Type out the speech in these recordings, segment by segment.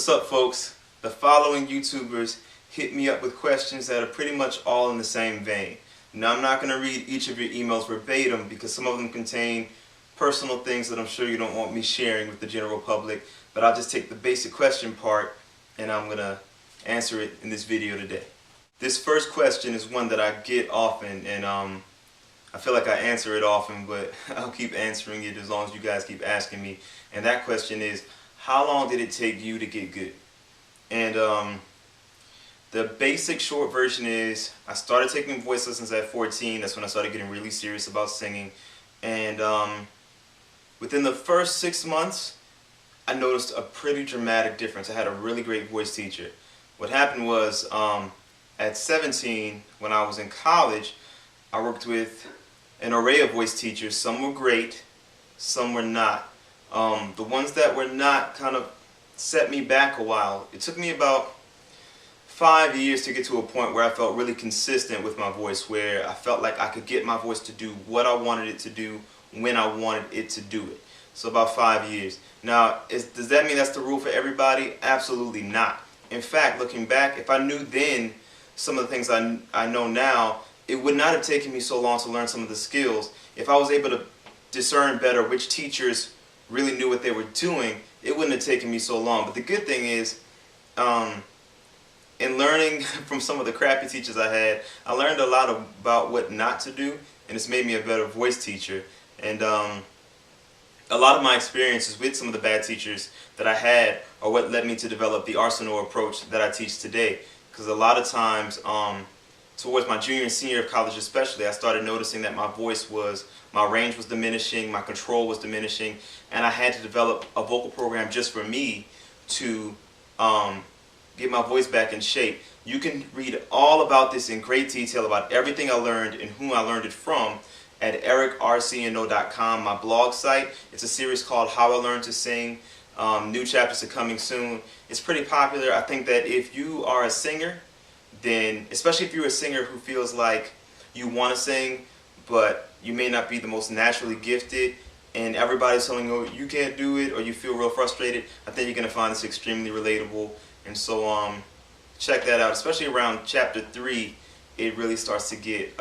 What's up, folks? The following YouTubers hit me up with questions that are pretty much all in the same vein. Now, I'm not going to read each of your emails verbatim because some of them contain personal things that I'm sure you don't want me sharing with the general public, but I'll just take the basic question part and I'm going to answer it in this video today. This first question is one that I get often, and I feel like I answer it often, but I'll keep answering it as long as you guys keep asking me. And that question is, how long did it take you to get good? And the basic short version is, I started taking voice lessons at 14. That's when I started getting really serious about singing. And within the first 6 months, I noticed a pretty dramatic difference. I had a really great voice teacher. What happened was, at 17, when I was in college, I worked with an array of voice teachers. Some were great, some were not. The ones that were not kind of set me back a while. It took me about 5 years to get to a point where I felt really consistent with my voice, where I felt like I could get my voice to do what I wanted it to do when I wanted it to do it. So about 5 years. Now, does that mean that's the rule for everybody? Absolutely not. In fact, looking back, if I knew then some of the things I know now, it would not have taken me so long to learn some of the skills. If I was able to discern better which teachers really knew what they were doing, it wouldn't have taken me so long. But the good thing is, in learning from some of the crappy teachers I had, I learned a lot about what not to do, and it's made me a better voice teacher. And a lot of my experiences with some of the bad teachers that I had are what led me to develop the Arceneaux approach that I teach today. Because a lot of times, towards my junior and senior of college especially, I started noticing that my range was diminishing, my control was diminishing, and I had to develop a vocal program just for me to get my voice back in shape. You can read all about this in great detail, about everything I learned and whom I learned it from, at Arceneaux.com, my blog site. It's a series called How I Learned to Sing. New chapters are coming soon. It's pretty popular. I think that if you are a singer, then, especially if you're a singer who feels like you want to sing, but you may not be the most naturally gifted, and everybody's telling you you can't do it, or you feel real frustrated, I think you're going to find this extremely relatable. And so check that out. Especially around chapter 3, it really starts to get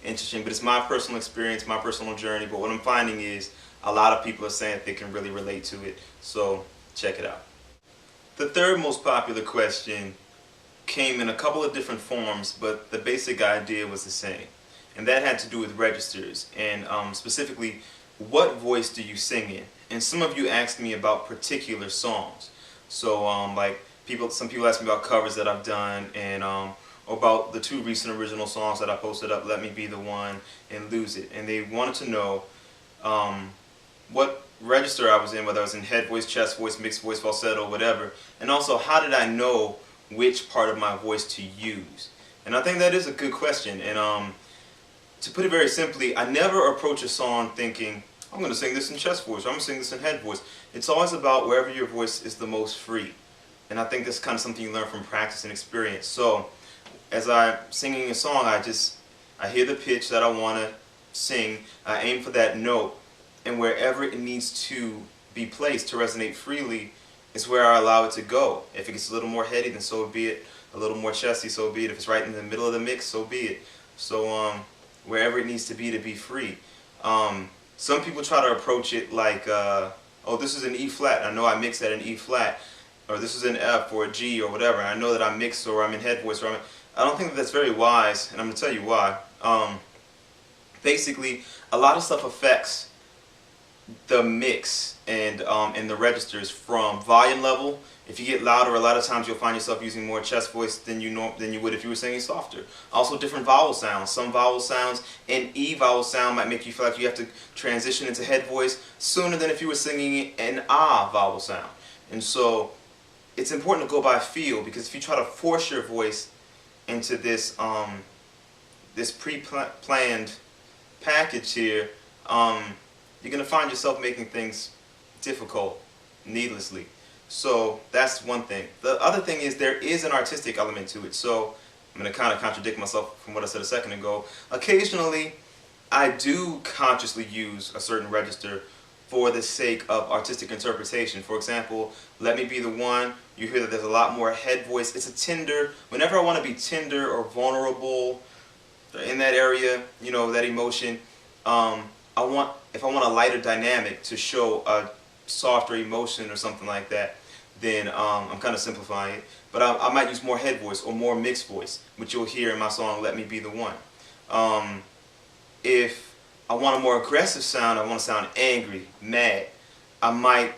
interesting. But it's my personal experience, my personal journey. But what I'm finding is a lot of people are saying that they can really relate to it. So check it out. The third most popular question came in a couple of different forms, but the basic idea was the same. And that had to do with registers, and specifically, what voice do you sing in? And some of you asked me about particular songs. So like some people asked me about covers that I've done, and about the 2 recent original songs that I posted up, Let Me Be the One and Lose It. And they wanted to know what register I was in, whether I was in head voice, chest voice, mixed voice, falsetto, whatever. And also, how did I know which part of my voice to use? And I think that is a good question. And to put it very simply, I never approach a song thinking, I'm going to sing this in chest voice, or I'm going to sing this in head voice. It's always about wherever your voice is the most free. And I think that's kind of something you learn from practice and experience. So as I'm singing a song, I hear the pitch that I want to sing, I aim for that note, and wherever it needs to be placed to resonate freely is where I allow it to go. If it gets a little more heady, then so be it. A little more chesty, so be it. If it's right in the middle of the mix, so be it. So wherever it needs to be free. Some people try to approach it like, oh, this is an E flat. I know I mix at an E flat. Or this is an F or a G or whatever. I know that I mix, or I'm in head voice. I don't think that that's very wise, and I'm going to tell you why. Basically, a lot of stuff affects the mix and the registers, from volume level. If you get louder, a lot of times you'll find yourself using more chest voice than you would if you were singing softer. Also, different vowel sounds. Some vowel sounds, an E vowel sound might make you feel like you have to transition into head voice sooner than if you were singing an ah vowel sound. And so it's important to go by feel, because if you try to force your voice into this this pre-planned package here, you're going to find yourself making things difficult needlessly. So that's one thing. The other thing is, there is an artistic element to it. So I'm going to kind of contradict myself from what I said a second ago. Occasionally, I do consciously use a certain register for the sake of artistic interpretation. For example, Let Me Be the One, you hear that there's a lot more head voice. It's a tender, whenever I want to be tender or vulnerable in that area, you know, that emotion, if I want a lighter dynamic to show a softer emotion or something like that, then I'm kind of simplifying it. But I might use more head voice or more mixed voice, which you'll hear in my song Let Me Be the One. If I want a more aggressive sound, I want to sound angry, mad, I might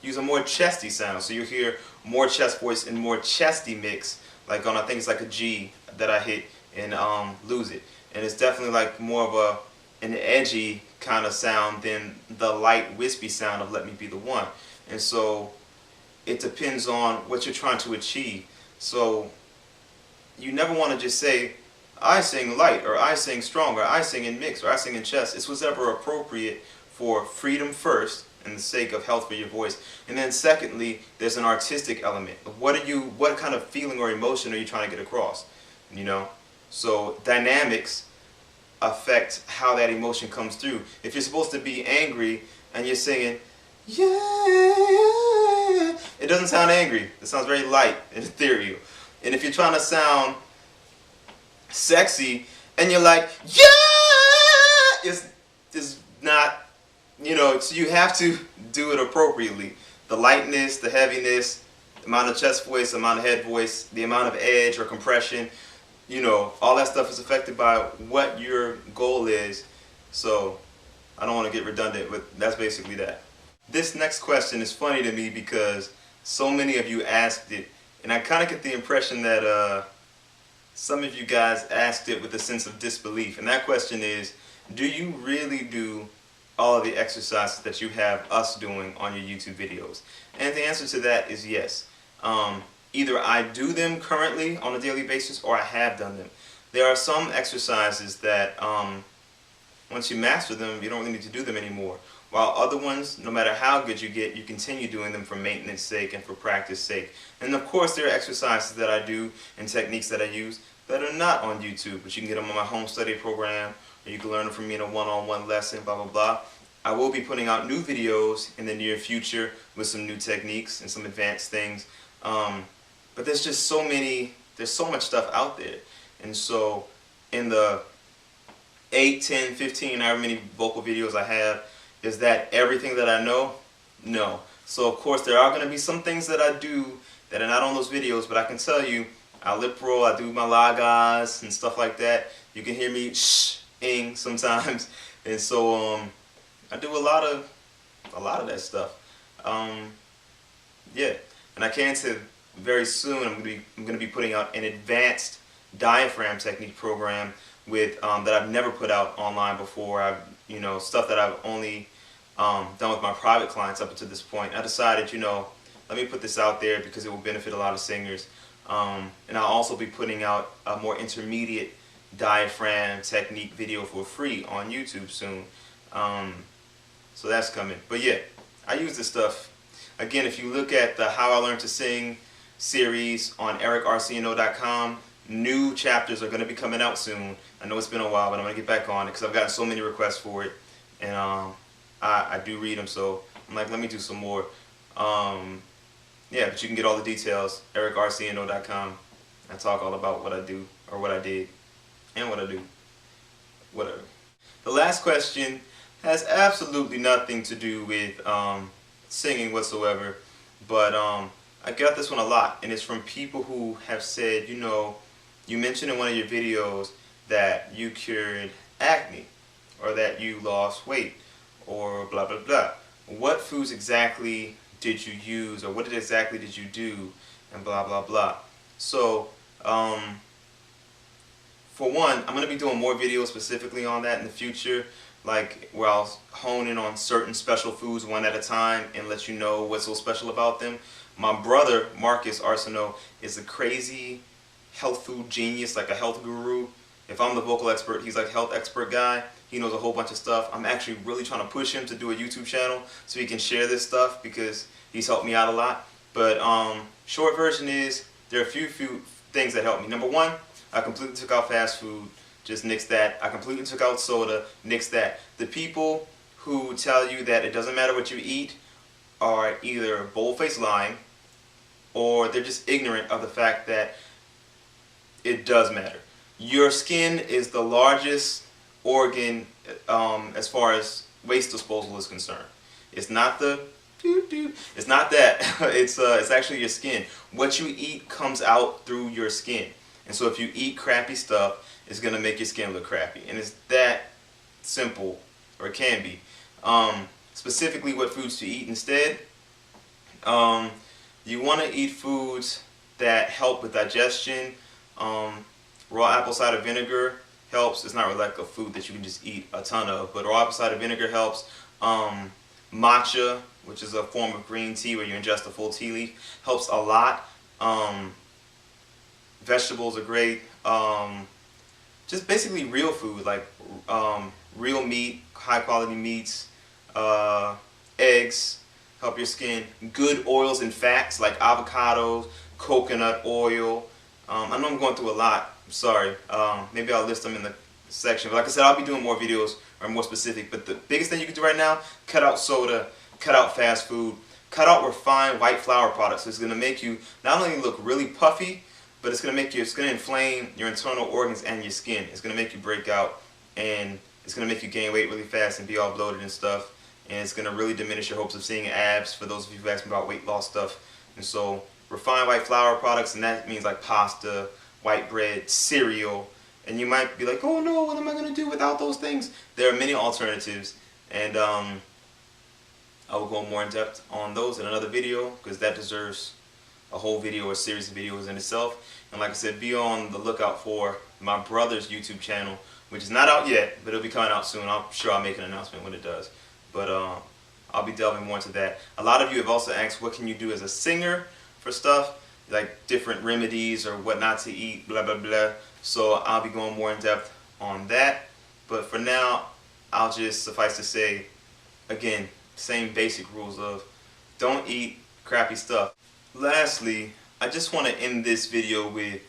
use a more chesty sound. So you'll hear more chest voice and more chesty mix, like on, I think it's like a G that I hit and lose it. And it's definitely like more of an edgy kind of sound than the light wispy sound of Let Me Be the One. And so it depends on what you're trying to achieve. So you never want to just say, I sing light, or I sing strong, or I sing in mix, or I sing in chest. It's whatever appropriate for freedom first, and the sake of health for your voice. And then secondly, there's an artistic element. What kind of feeling or emotion are you trying to get across? You know? So dynamics affect how that emotion comes through. If you're supposed to be angry and you're singing, yeah, it doesn't sound angry. It sounds very light and ethereal. And if you're trying to sound sexy and you're like, yeah, it's not, you know, so you have to do it appropriately. The lightness, the heaviness, the amount of chest voice, the amount of head voice, the amount of edge or compression, you know, all that stuff is affected by what your goal is. So I don't want to get redundant, but that's basically that. This next question is funny to me because so many of you asked it, and I kind of get the impression that some of you guys asked it with a sense of disbelief. And that question is, do you really do all of the exercises that you have us doing on your YouTube videos? And the answer to that is yes. Either I do them currently on a daily basis or I have done them. There are some exercises that once you master them, you don't really need to do them anymore. While other ones, no matter how good you get, you continue doing them for maintenance sake and for practice sake. And of course there are exercises that I do and techniques that I use that are not on YouTube, but you can get them on my home study program, or you can learn them from me in a one-on-one lesson, blah, blah, blah. I will be putting out new videos in the near future with some new techniques and some advanced things. But there's just there's so much stuff out there. And so in the 8, 10, 15, however many vocal videos I have, is that everything that I know? No. So of course there are going to be some things that I do that are not on those videos, but I can tell you, I lip roll, I do my lagas and stuff like that. You can hear me ing sometimes. And so I do a lot of that stuff. Yeah. And I can say very soon I'm going to be putting out an advanced diaphragm technique program with that I've never put out online before. You know, stuff that I've only done with my private clients up until this point. I decided, you know, let me put this out there because it will benefit a lot of singers. And I'll also be putting out a more intermediate diaphragm technique video for free on YouTube soon. So that's coming. But yeah, I use this stuff. Again, if you look at the How I Learned to Sing series on ericarceneaux.com, new chapters are going to be coming out soon. I know it's been a while, but I'm going to get back on it because I've gotten so many requests for it. And I do read them, so I'm like, let me do some more. Yeah, but you can get all the details, ericarceneaux.com. I talk all about what I do, or what I did, and what I do. Whatever. The last question has absolutely nothing to do with singing whatsoever, but I got this one a lot, and it's from people who have said, you know, you mentioned in one of your videos that you cured acne, or that you lost weight, or blah blah blah. What foods exactly did you use, or what exactly did you do, and blah blah blah. So for one, I'm going to be doing more videos specifically on that in the future, like where I'll hone in on certain special foods one at a time and let you know what's so special about them. My brother, Marcus Arceneaux, is a crazy health food genius, like a health guru. If I'm the vocal expert, he's like health expert guy. He knows a whole bunch of stuff. I'm actually really trying to push him to do a YouTube channel so he can share this stuff because he's helped me out a lot. But short version is, there are a few things that helped me. Number one, I completely took out fast food, just nixed that. I completely took out soda, nixed that. The people who tell you that it doesn't matter what you eat are either bold-faced lying, or they're just ignorant of the fact that it does matter. Your skin is the largest organ as far as waste disposal is concerned. It's not the it's not that. It's actually your skin. What you eat comes out through your skin. And so if you eat crappy stuff, it's gonna make your skin look crappy. And it's that simple, or it can be. Specifically what foods to eat instead. You want to eat foods that help with digestion. Raw apple cider vinegar helps. It's not really like a food that you can just eat a ton of, but raw apple cider vinegar helps. Matcha, which is a form of green tea where you ingest a full tea leaf, helps a lot. Vegetables are great. Just basically real food, like real meat, high quality meats, eggs help your skin. Good oils and fats like avocados, coconut oil. I know I'm going through a lot. I'm sorry. Maybe I'll list them in the section. But like I said, I'll be doing more videos or more specific. But the biggest thing you can do right now, cut out soda, cut out fast food, cut out refined white flour products. It's going to make you not only look really puffy, but it's going to inflame your internal organs and your skin. It's going to make you break out, and it's going to make you gain weight really fast and be all bloated and stuff. And it's going to really diminish your hopes of seeing abs for those of you who ask me about weight loss stuff. And so refined white flour products, and that means like pasta, white bread, cereal. And you might be like, oh no, what am I going to do without those things? There are many alternatives, and I will go more in depth on those in another video, because that deserves a whole video or series of videos in itself. And like I said, be on the lookout for my brother's YouTube channel, which is not out yet, but it'll be coming out soon. I'm sure I'll make an announcement when it does. But I'll be delving more into that. A lot of you have also asked, what can you do as a singer for stuff, like different remedies or what not to eat, blah, blah, blah. So I'll be going more in depth on that. But for now, I'll just suffice to say, again, same basic rules of don't eat crappy stuff. Lastly, I just want to end this video with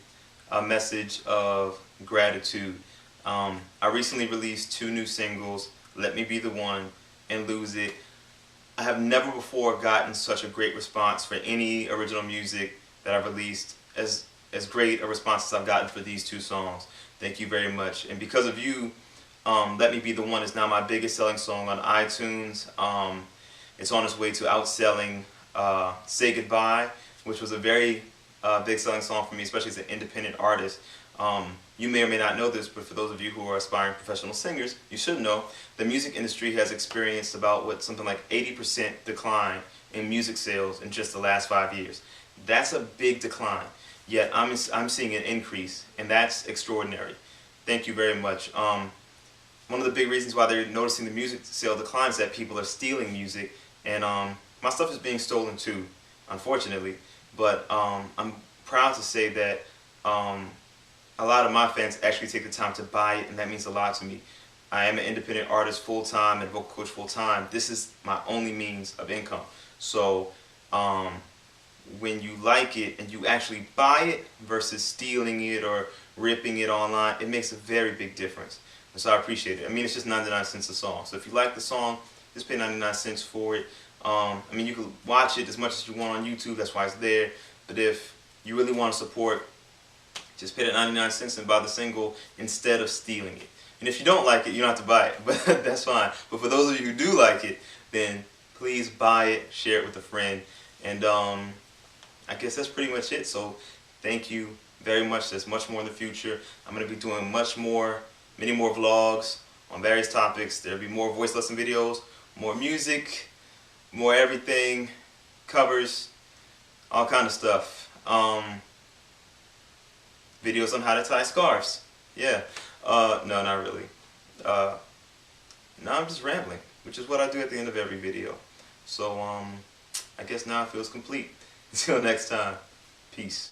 a message of gratitude. I recently released 2 new singles, Let Me Be the One and Lose It. I have never before gotten such a great response for any original music that I've released as great a response as I've gotten for these 2 songs. Thank you very much. And because of you, Let Me Be the One is now my biggest selling song on iTunes. It's on its way to outselling Say Goodbye, which was a very big selling song for me, especially as an independent artist. You may or may not know this, but for those of you who are aspiring professional singers, you should know the music industry has experienced about something like 80% decline in music sales in just the last 5 years. That's a big decline, yet I'm seeing an increase, and that's extraordinary. Thank you very much. One of the big reasons why they're noticing the music sale decline is that people are stealing music, and my stuff is being stolen too, unfortunately. But I'm proud to say that a lot of my fans actually take the time to buy it, and that means a lot to me. I am an independent artist full-time and vocal coach full-time. This is my only means of income. So when you like it and you actually buy it versus stealing it or ripping it online, it makes a very big difference. And so I appreciate it. I mean, it's just 99 cents a song. So if you like the song, just pay 99 cents for it. I mean, you can watch it as much as you want on YouTube. That's why it's there. But if you really want to support, just pay that 99 cents and buy the single instead of stealing it. And if you don't like it, you don't have to buy it, but that's fine. But for those of you who do like it, then please buy it, share it with a friend. And I guess that's pretty much it. So thank you very much. There's much more in the future. I'm going to be doing many more vlogs on various topics. There'll be more voice lesson videos, more music, more everything, covers, all kind of stuff. Videos on how to tie scarves. Yeah. No, not really. No, I'm just rambling, which is what I do at the end of every video. So, I guess now it feels complete. Until next time, peace.